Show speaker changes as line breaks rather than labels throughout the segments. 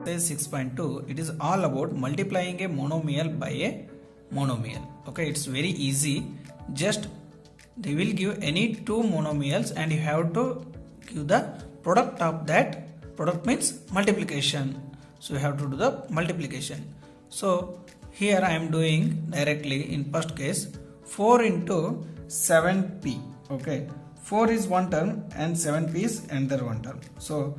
Exercise 6.2, it is all about multiplying a monomial by a monomial. Okay, it's very easy. Just they will give any two monomials and you have to give the product of that. Product means multiplication. So you have to do the multiplication. So here I am doing directly in first case 4 into 7p. Okay, 4 is one term and 7p is another one term. So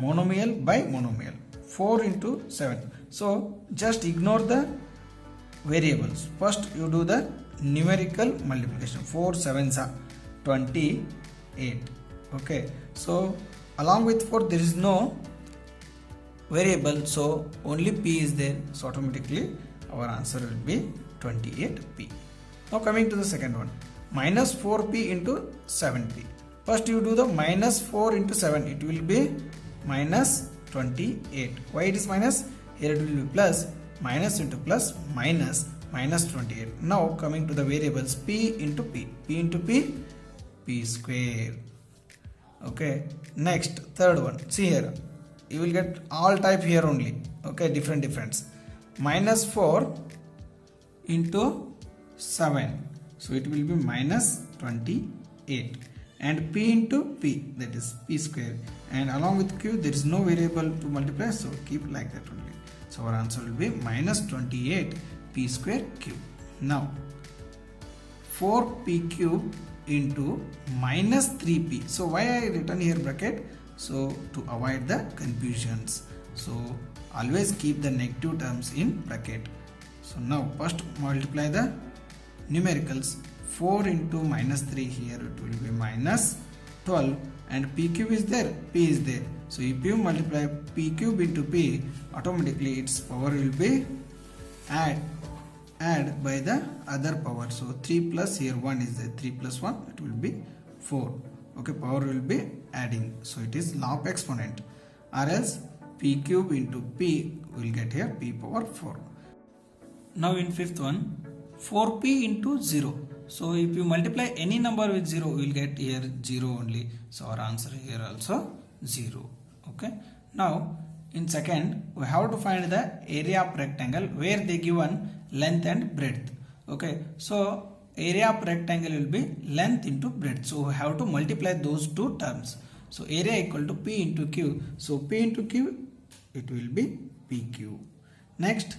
monomial by monomial, 4 into 7. So just ignore the variables. First you do the numerical multiplication. 4 7s are 28. Okay, so along with 4 there is no variable, so only p is there, so automatically our answer will be 28p. Now coming to the second one, minus 4p into 7p. First you do the minus 4 into 7, it will be minus 28. Why it is minus? Here it will be plus, minus into plus, minus 28. Now coming to the variables, p into p, p into p, p square. Okay, next third one, see here you will get all type here only. Okay, difference. Minus 4 into 7, so it will be minus 28, and p into p, that is p square, and along with q there is no variable to multiply, so keep like that only. So our answer will be minus 28 p square cube. Now 4p cube into minus 3p. So why I written here bracket? So to avoid the confusions, so always keep the negative terms in bracket. So now first multiply the numericals. 4 into minus 3, here it will be minus 12, and p cube is there, p is there. So if you multiply p cube into p, automatically its power will be add by the other power. So 3 plus, here 1 is there, 3 plus 1 it will be 4. Okay, power will be adding, so it is law of exponent, or else p cube into p will get here p power 4. Now in fifth one, 4p into 0. So if you multiply any number with 0, we will get here 0 only. So our answer here also 0. Okay. Now in second, we have to find the area of rectangle where they given length and breadth. Okay. So area of rectangle will be length into breadth. So we have to multiply those two terms. So area equal to p into q. So p into q, it will be pq. Next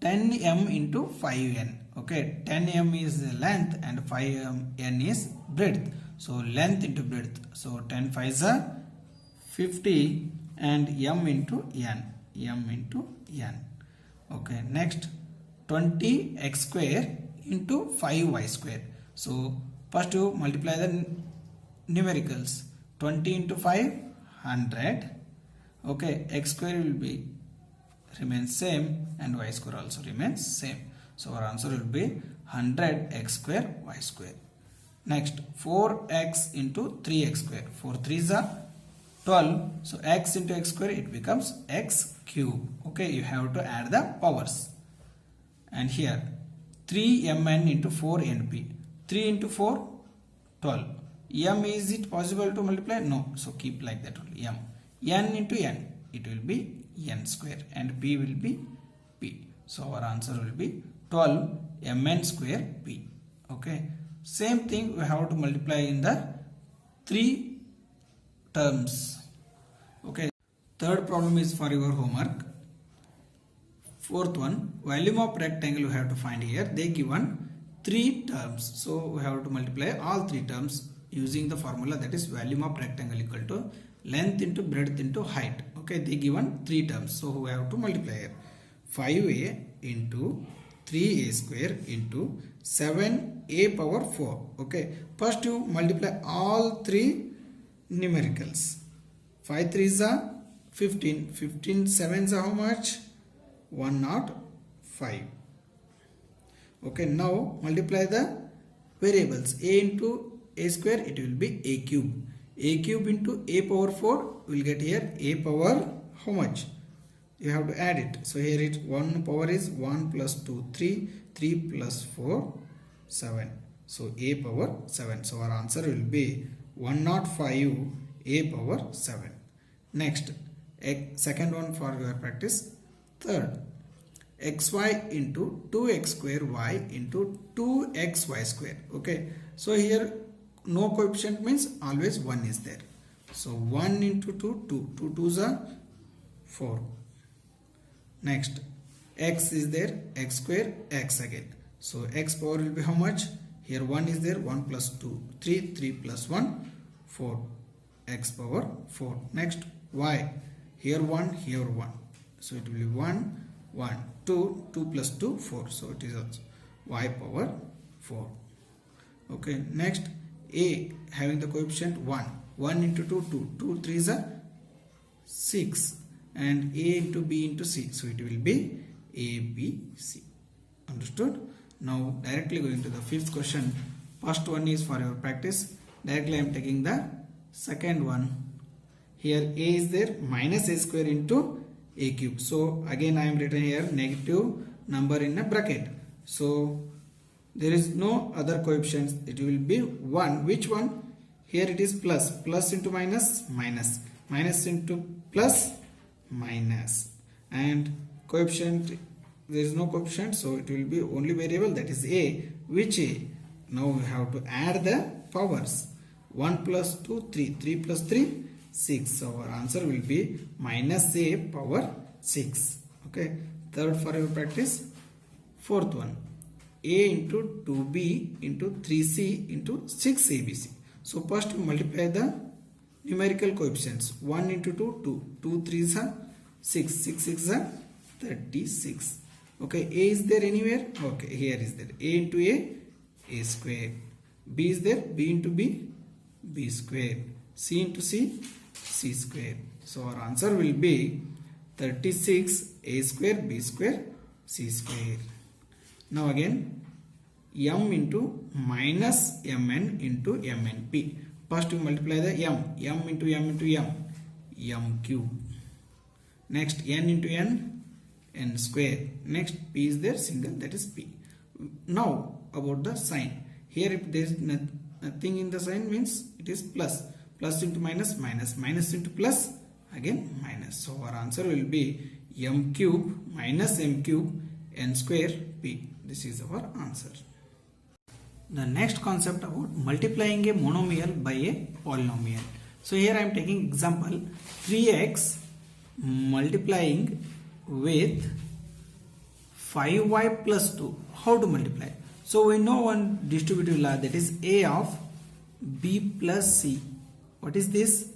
10m into 5n. Okay, 10m is the length and 5n is breadth. So length into breadth. So 10 5s are 50 and m into n. M into n. Okay, next 20x square into 5y square. So first you multiply the numericals. 20 into 5, 100. Okay, x square will be remains same and y square also remains same. So our answer will be 100x square y square. Next 4x into 3x square. 4 3s are 12. So x into x square, it becomes x cube. Okay, you have to add the powers. And here 3mn into 4np. 3 into 4, 12. M, is it possible to multiply? No. So keep like that only. M. N into n, it will be n square, and p will be p. So our answer will be 12 mn square p. Okay. Same thing we have to multiply in the three terms. Okay. Third problem is for your homework. Fourth one, volume of rectangle we have to find here. They given three terms. So we have to multiply all three terms using the formula, that is volume of rectangle equal to length into breadth into height. Okay, they given three terms. So we have to multiply here. 5a into 3a square into 7a power 4. Okay, first you multiply all three numericals. 5 3s are 15. 15 7s are how much? 105. Okay, now multiply the variables. A into a square, it will be a cube. A cube into a power 4 will get here a power how much? You have to add it. So here it 1 power is 1 plus 2 3, 3 plus 4 7. So a power 7. So our answer will be 105 a power 7. Next second one for your practice. Third, xy into 2x square y into 2xy square. Okay, so here no coefficient means always 1 is there. So 1 into 2, 2, 2 2s are 4. Next, x is there, x square, x again. So x power will be how much? Here 1 is there, 1 plus 2, 3, 3 plus 1, 4, x power 4. Next, y, here 1, here 1. So it will be 1, 1, 2, 2 plus 2, 4. So it is also y power 4. Okay, next, a having the coefficient 1. 1 into 2, 2. 2 3s are 6. And a into b into c. So it will be a, b, c. Understood? Now directly going to the fifth question. First one is for your practice. Directly I am taking the second one. Here a is there, minus a square into a cube. So again I am written here negative number in a bracket. So there is no other coefficients. It will be 1. Which one? Here it is plus. Plus into minus, minus. Minus into plus, minus. And coefficient, there is no coefficient. So it will be only variable, that is a. Which a? Now we have to add the powers. 1 plus 2, 3. 3 plus 3, 6. So our answer will be minus a power 6. Okay. Third for your practice. Fourth one. A into 2b into 3c into 6abc. So first we multiply the numerical coefficients. 1 into 2, 2. 2 3s are 6. 6 6 are 36. Okay. A is there anywhere? Okay. Here is there. A into a square. B is there. B into b, b square. C into c, c square. So our answer will be 36 a square, b square, c square. Now again, m into minus mn into mnp. First we multiply the m into m into m cube. Next n into n square. Next p is there, single, that is p. Now about the sign. Here if there is nothing in the sign means it is plus. Plus into minus, minus. Minus into plus, again minus. So our answer will be m cube minus m cube n square p. This is our answer. The next concept about multiplying a monomial by a polynomial. So here I am taking example 3x multiplying with 5y plus 2. How to multiply? So we know one distributive law, that is a of b plus c. What is this?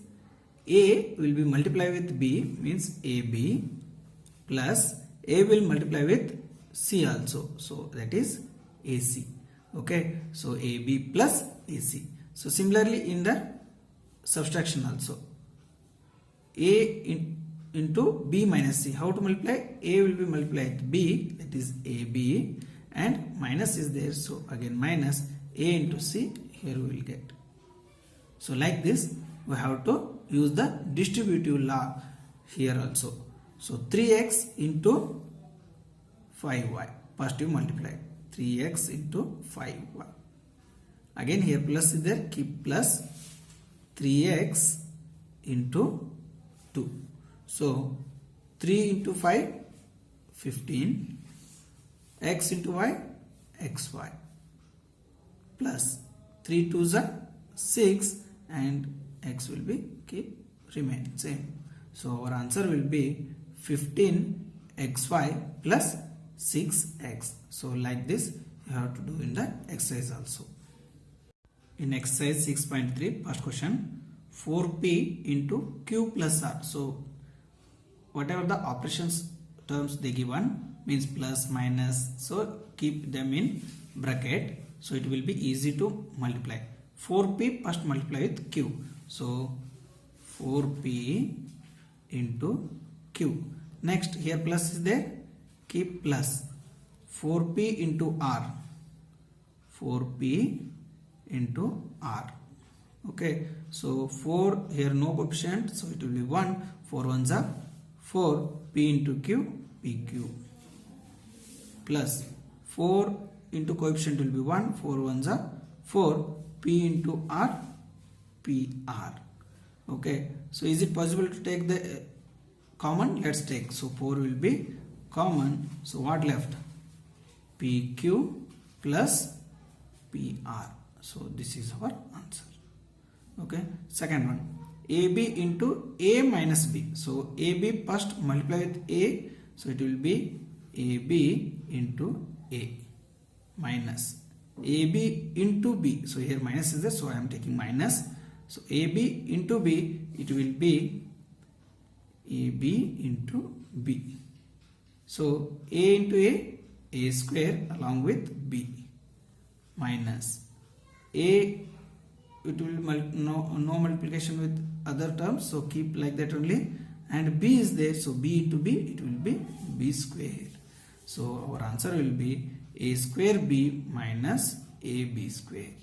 A will be multiplied with b, means ab, plus a will multiply with c also. So that is ac. Okay, so AB plus AC. So similarly in the subtraction also, A into B minus C. How to multiply? A will be multiplied with B, that is AB, and minus is there. So again minus A into C, here we will get. So like this we have to use the distributive law here also. So 3x into 5y. First you multiply. 3x into 5y. Again here plus is there, keep plus 3x into 2. So 3 into 5, 15. X into y, xy. Plus 3 2s are 6 and x will be keep remain same. So our answer will be 15 xy plus 6x. So like this you have to do in the exercise also. In exercise 6.3, first question, 4p into q plus r. So whatever the operations terms they given, means plus minus, so keep them in bracket, so it will be easy to multiply. 4p first multiply with q. So 4p into q. Next here plus is there, keep plus 4p into r. 4p into r. Okay, so 4 here no coefficient, so it will be 1. 4 ones are 4. P into q, pq, plus 4 into coefficient will be 1. 4 ones are 4. P into r, pr. Okay, so is it possible to take the common, let's take. So 4 will be common. So what left? PQ plus PR. So this is our answer. Okay. Second one, AB into A minus B. So AB first multiply with A. So it will be AB into A minus AB into B. So here minus is there, so I am taking minus. So AB into B, it will be AB into B. So A into A square along with B minus A, it will no multiplication with other terms, so keep like that only, and B is there, so B into B, it will be B square. So our answer will be A square B minus AB square.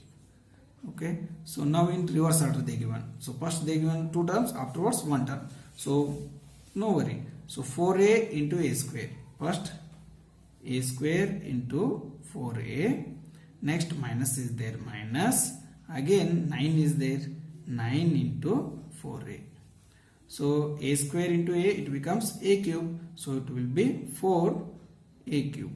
Okay, so now in reverse order they given. So first they given two terms, afterwards one term. So no worry. So 4A into A square. First A square into 4A. Next minus is there, minus. Again 9 is there, 9 into 4A. So A square into A, it becomes A cube. So it will be 4A cube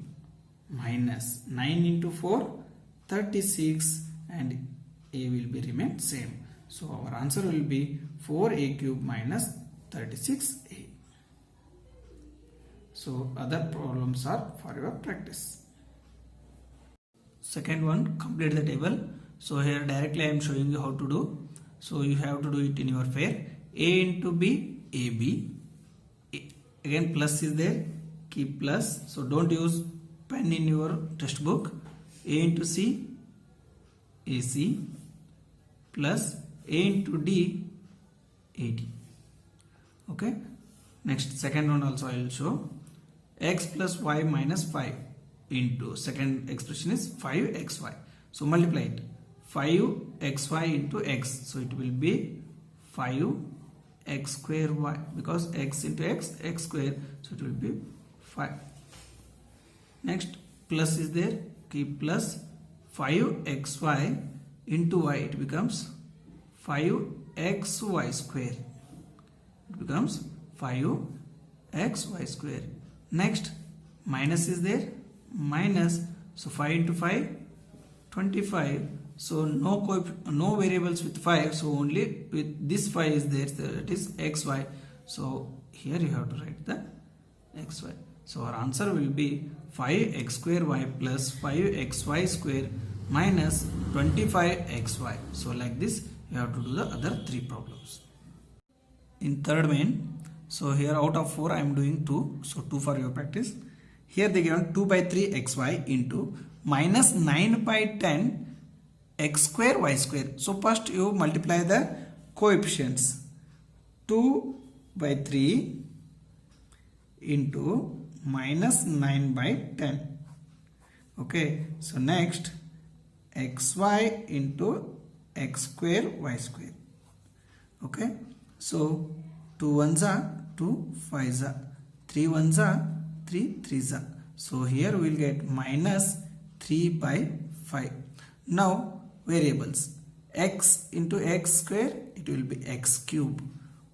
minus 9 into 4, 36, and A will be remain same. So our answer will be 4A cube minus 36A. So other problems are for your practice. Second one, complete the table. So here directly I am showing you how to do. So you have to do it in your pair. A into B, AB. Again plus is there, keep plus. So don't use pen in your textbook. A into C, AC, plus A into D, AD. Okay. Next, second one also I will show. X plus Y minus 5 into, second expression is 5xy. So multiply it. 5xy into x. So it will be 5x square y, because x into x, x square. So it will be 5. Next, plus is there, keep plus. 5xy into y, it becomes 5xy square. It becomes 5xy square. Next, minus is there, minus. So 5 into 5, 25. So no variables with 5. So only with this 5 is there. So that is xy. So here you have to write the xy. So our answer will be 5x square y plus 5xy square minus 25xy. So like this you have to do the other three problems. In third main, so here out of 4 I am doing 2. So 2 for your practice. Here they given 2 by 3 xy into minus 9 by 10 x square y square. So first you multiply the coefficients. 2 by 3 into minus 9 by 10. Okay, so next xy into x square y square. Okay, so 2 ones are 2 5s are 3 ones are 3 3s are. So here we will get minus 3 by 5. Now variables, x into x square, it will be x cube.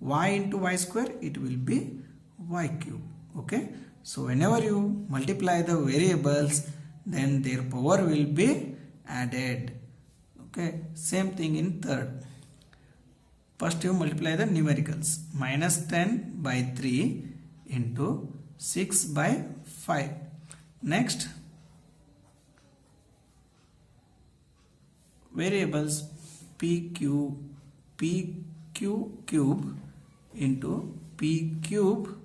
Y into y square, it will be y cube. Okay, so whenever you multiply the variables, then their power will be added. Okay, same thing in third. First you multiply the numericals. Minus 10 by 3 into 6 by 5. Next, variables PQ cube into P cube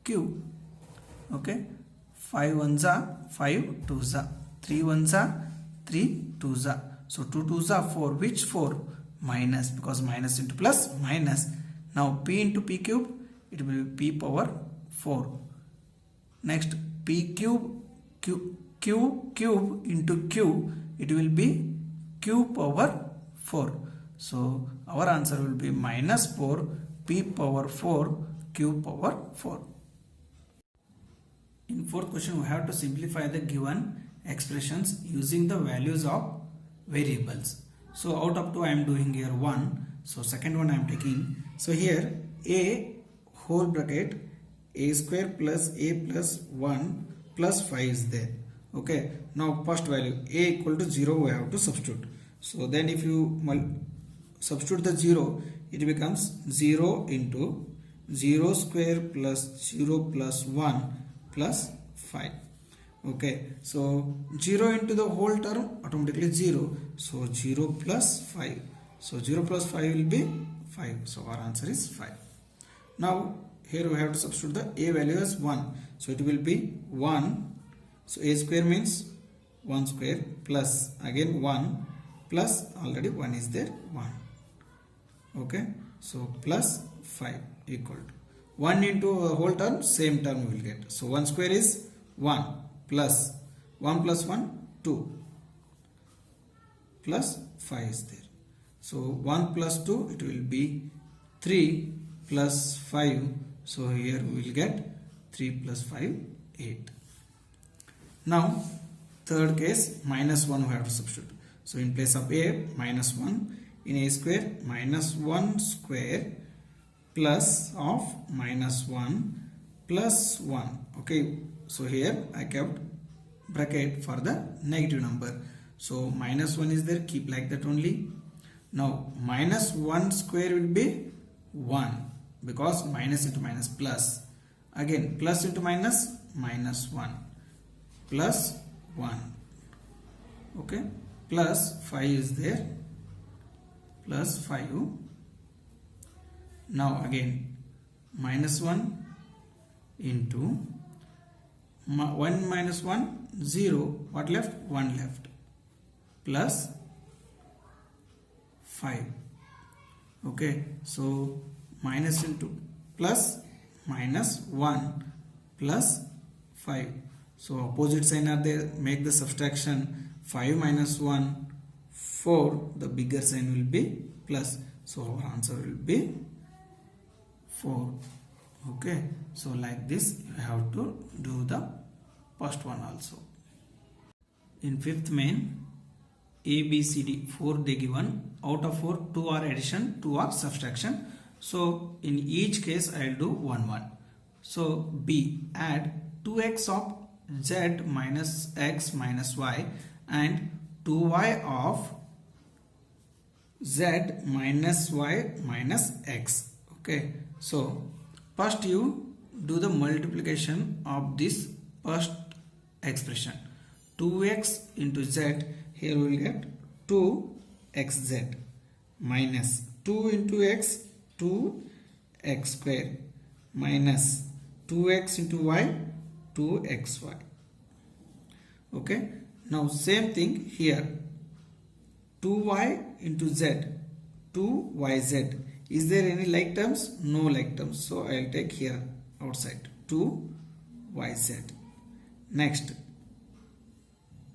cube. Okay, 5 ones are 5 twos are 3 ones are 3 twos are. So 2 twos are 4. Which 4? Minus, because minus into plus minus. Now P into P cube, it will be P power 4. Next, P cube cube into Q, it will be Q power 4. So our answer will be minus 4 P power 4 Q power 4. In fourth question, we have to simplify the given expressions using the values of variables. So out of 2 I am doing here 1. So second one I am taking. So here A whole bracket a square plus a plus 1 plus 5 is there. Okay, now first value a equal to 0 we have to substitute. So then if you substitute the 0, it becomes 0 into 0 square plus 0 plus 1 plus 5. Okay, so 0 into the whole term automatically 0. So 0 plus 5. So 0 plus 5 will be 5. So our answer is 5. Now here we have to substitute the a value as 1. So it will be 1. So a square means 1 square plus again 1 plus already 1 is there 1. Okay, so plus 5 equal to 1 into a whole term, same term we will get. So 1 square is 1 plus 1 plus 1 2 plus 5 is there. So 1 plus 2 it will be 3 plus 5. So here we will get 3 plus 5 8. Now third case, minus 1 we have to substitute. So in place of a, minus 1, in a square minus 1 square plus of minus 1 plus 1. Okay, so here I kept bracket for the negative number. So minus 1 is there, keep like that only. Now minus 1 square will be 1 because minus into minus plus. Again plus into minus, minus 1 plus 1. Okay, plus 5 is there, plus 5. Now again minus 1 into 1 minus 1 0. What left? 1 left, plus 5. Okay, so minus into plus minus 1 plus 5. So opposite sign are there, make the subtraction. 5 minus 1 4, the bigger sign will be plus. So our answer will be 4. Okay, so like this you have to do the first one also. In fifth main, A, B, C, D, 4 they given. Out of 4, 2 are addition, 2 are subtraction. So in each case I will do 1 1. So B, add 2x of z minus x minus y and 2y of z minus y minus x. Okay, so first you do the multiplication of this first expression. 2x into z, here we will get 2xz minus 2 into x, 2x square minus 2x into y, 2xy. Okay, now same thing here, 2y into z, 2yz. Is there any like terms? No like terms, so I will take here outside 2yz. Next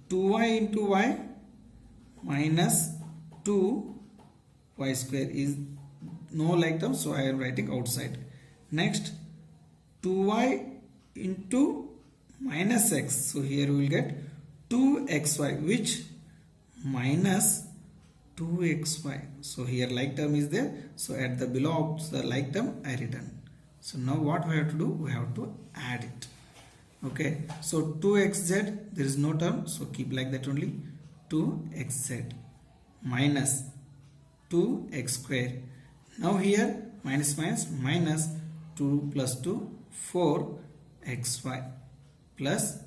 2y into y minus 2y square is no like term, so I am writing outside. Next 2y into minus x, so here we will get 2xy, which minus 2xy. So here like term is there, so at the below of the like term I written. So now what we have to do, we have to add it. Okay, so 2xz, there is no term, so keep like that only. 2xz minus 2x square. Now here minus minus minus 2 plus 2 4xy plus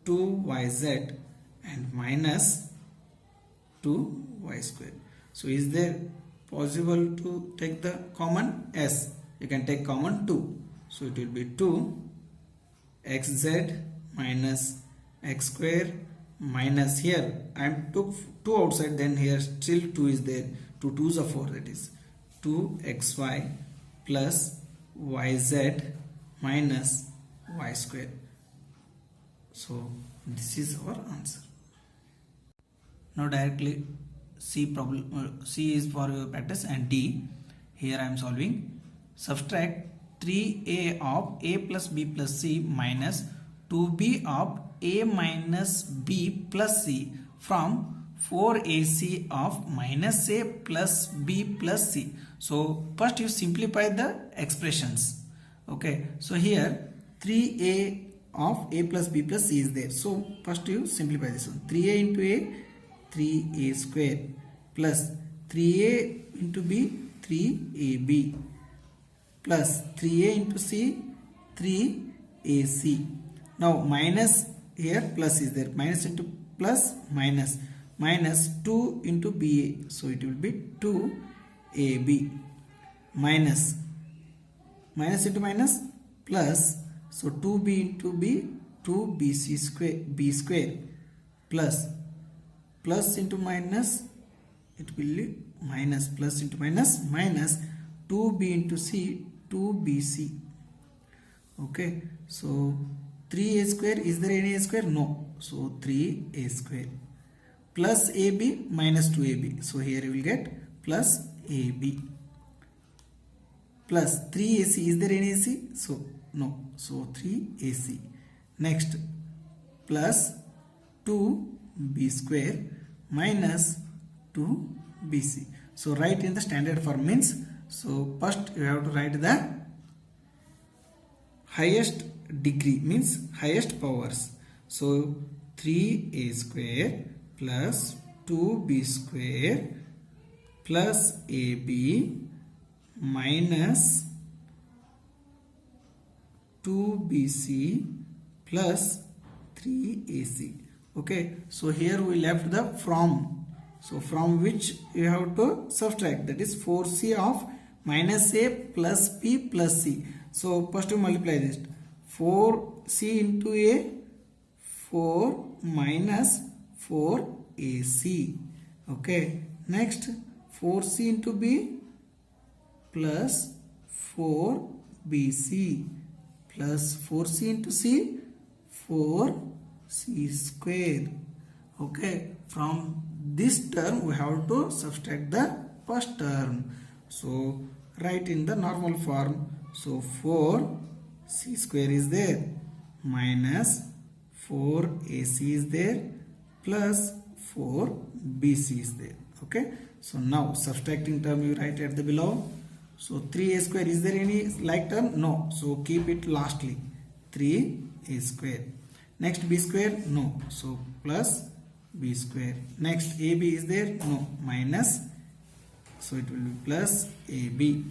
2yz and minus 2y square. So is there possible to take the common? Yes, you can take common 2. So it will be 2xz minus x square minus, here I took 2 outside, then here still 2 is there. 2 2s are 4, that is 2xy plus yz minus y square. So this is our answer. Now directly C problem, C is for your practice, and D, here I am solving. Subtract 3a of a plus b plus c minus 2b of a minus b plus c from 4ac of minus a plus b plus c. So first you simplify the expressions. Okay, so here 3a of a plus b plus c is there. So first you simplify this one. 3a into a, 3a square, plus 3a into b, 3ab, plus 3a into c, 3ac. Now minus here, plus is there. Minus into plus, minus. Minus 2 into ba. So it will be 2ab. Minus. Minus into minus, plus. So 2b into b, 2bc square, b square, plus. Plus into minus, it will be minus. Plus into minus, minus 2b into c, 2bc. Okay, so 3a square, is there any a square? No. So 3a square, plus ab minus 2ab. So here you will get plus ab, plus 3ac, is there any ac? So no. So 3ac. Next, plus 2b square minus 2bc. So write in the standard form means, so first you have to write the highest degree means highest powers. So 3a square plus 2b square plus ab minus 2bc plus 3ac. Okay, so here we left the from. So from which you have to subtract, that is 4c of minus a plus b plus c. So first you multiply this, 4c into a, 4 minus 4ac. Okay, next 4c into b plus 4bc plus 4c into c, 4c square. Okay, from this term we have to subtract the first term. So write in the normal form. So 4c square is there, minus 4ac is there, plus 4bc is there. Okay, so now subtracting term you write at the below. So 3a square, is there any like term? No. So keep it lastly, 3a square. Next b square? No. So plus b square. Next ab is there? No. Minus. So it will be plus ab.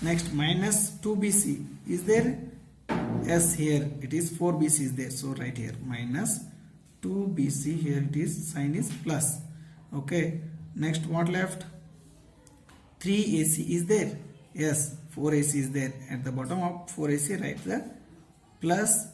Next minus 2bc. Is there? Yes, here it is 4bc is there. So write here minus 2bc. Here it is, sign is plus. Okay. Next what left? 3ac is there. Yes, 4ac is there. At the bottom of 4ac write the plus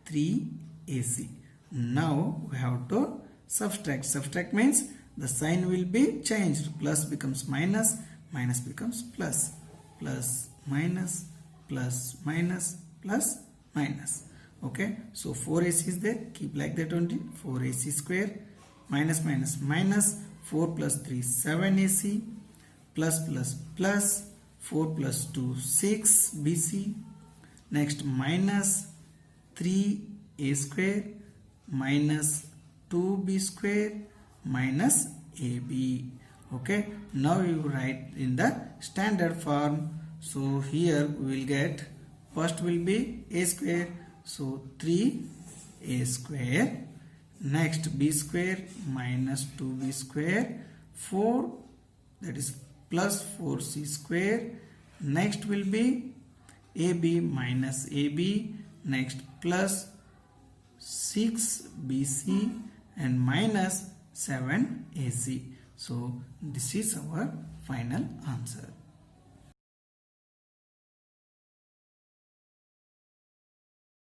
3ac. Now we have to subtract. Subtract means the sign will be changed. Plus becomes minus, minus becomes plus. Plus minus, plus minus, plus minus. Okay, so 4ac is there. Keep like that only. 4ac square minus minus minus 4 plus 3 7ac plus plus plus 4 plus 2 6bc. Next minus 3a square minus 2b square minus ab. Okay, now you write in the standard form. So here we will get, first will be a square, so 3a square. Next b square minus 2b square, 4, that is plus 4c square. Next will be ab minus ab. Next plus 6bc and minus 7ac. So this is our final answer.